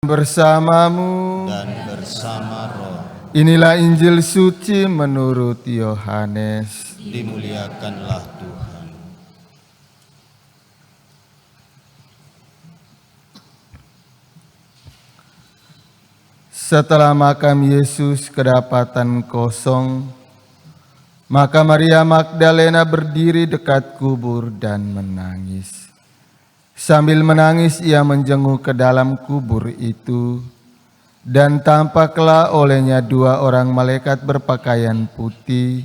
bersamamu dan bersama roh. Inilah Injil suci menurut Yohanes. Dimuliakanlah Tuhan. Setelah makam Yesus kedapatan kosong, maka Maria Magdalena berdiri dekat kubur dan menangis. Sambil menangis ia menjenguk ke dalam kubur itu, dan tampaklah olehnya dua orang malaikat berpakaian putih,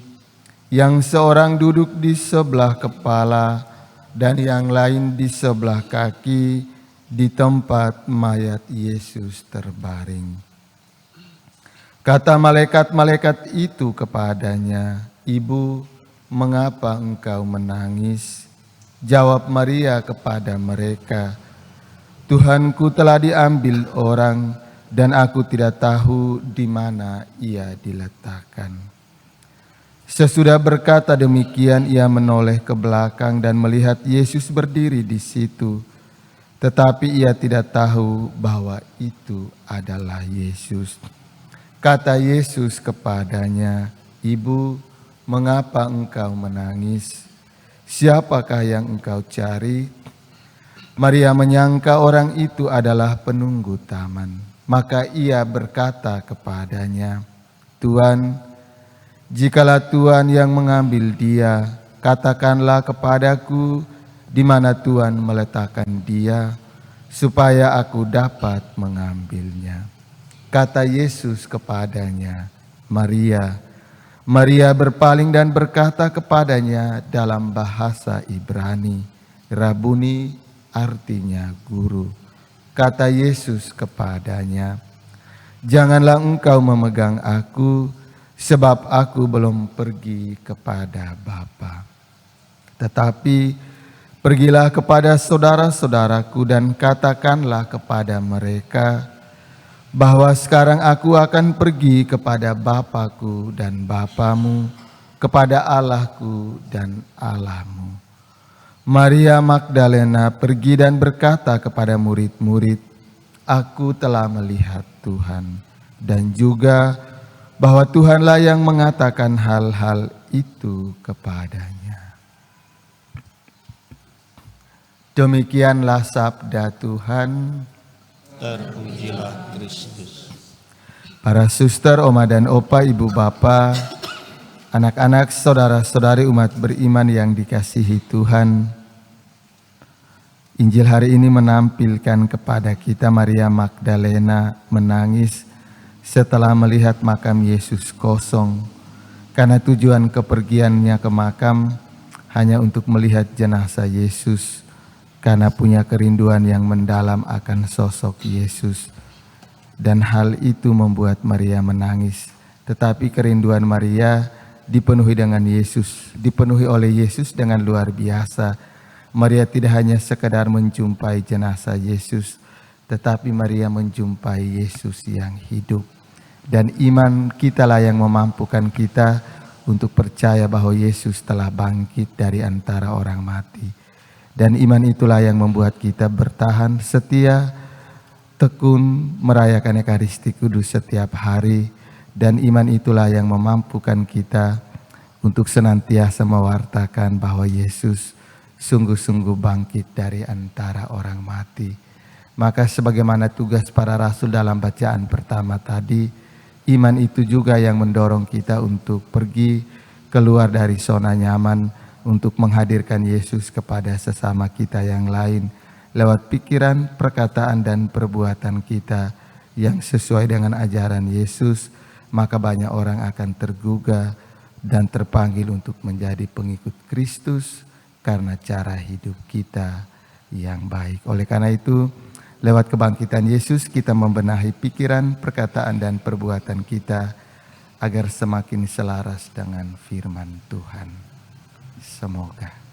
yang seorang duduk di sebelah kepala dan yang lain di sebelah kaki di tempat mayat Yesus terbaring. Kata malaikat-malaikat itu kepadanya, "Ibu, mengapa engkau menangis?" Jawab Maria kepada mereka, "Tuhanku telah diambil orang, dan aku tidak tahu di mana ia diletakkan." Sesudah berkata demikian, ia menoleh ke belakang dan melihat Yesus berdiri di situ. Tetapi ia tidak tahu bahwa itu adalah Yesus. Kata Yesus kepadanya, "Ibu, mengapa engkau menangis? Siapakah yang engkau cari?" Maria menyangka orang itu adalah penunggu taman. Maka ia berkata kepadanya, "Tuan, jikalau Tuan yang mengambil dia, katakanlah kepadaku di mana Tuan meletakkan dia, supaya aku dapat mengambilnya." Kata Yesus kepadanya, "Maria." Maria berpaling dan berkata kepadanya dalam bahasa Ibrani, "Rabuni," artinya guru. Kata Yesus kepadanya, "Janganlah engkau memegang aku, sebab aku belum pergi kepada Bapa. Tetapi pergilah kepada saudara-saudaraku dan katakanlah kepada mereka bahwa sekarang aku akan pergi kepada Bapakku dan Bapamu, kepada Allahku dan Allahmu." Maria Magdalena pergi dan berkata kepada murid-murid, "Aku telah melihat Tuhan," dan juga bahwa Tuhanlah yang mengatakan hal-hal itu kepadanya. Demikianlah sabda Tuhan. Terpujilah Kristus. Para suster, oma dan opa, ibu bapa, anak-anak, saudara-saudari umat beriman yang dikasihi Tuhan, Injil hari ini menampilkan kepada kita Maria Magdalena menangis setelah melihat makam Yesus kosong, karena tujuan kepergiannya ke makam hanya untuk melihat jenazah Yesus, karena punya kerinduan yang mendalam akan sosok Yesus. Dan hal itu membuat Maria menangis. Tetapi kerinduan Maria dipenuhi dengan Yesus, dipenuhi oleh Yesus dengan luar biasa. Maria tidak hanya sekedar menjumpai jenazah Yesus, tetapi Maria menjumpai Yesus yang hidup. Dan iman kitalah yang memampukan kita untuk percaya bahwa Yesus telah bangkit dari antara orang mati. Dan iman itulah yang membuat kita bertahan setia, tekun merayakan Ekaristi Kudus setiap hari. Dan iman itulah yang memampukan kita untuk senantiasa mewartakan bahwa Yesus sungguh-sungguh bangkit dari antara orang mati. Maka sebagaimana tugas para rasul dalam bacaan pertama tadi, iman itu juga yang mendorong kita untuk pergi keluar dari zona nyaman, untuk menghadirkan Yesus kepada sesama kita yang lain lewat pikiran, perkataan, dan perbuatan kita yang sesuai dengan ajaran Yesus. Maka banyak orang akan tergugah dan terpanggil untuk menjadi pengikut Kristus karena cara hidup kita yang baik. Oleh karena itu, lewat kebangkitan Yesus kita membenahi pikiran, perkataan, dan perbuatan kita agar semakin selaras dengan firman Tuhan. Semoga.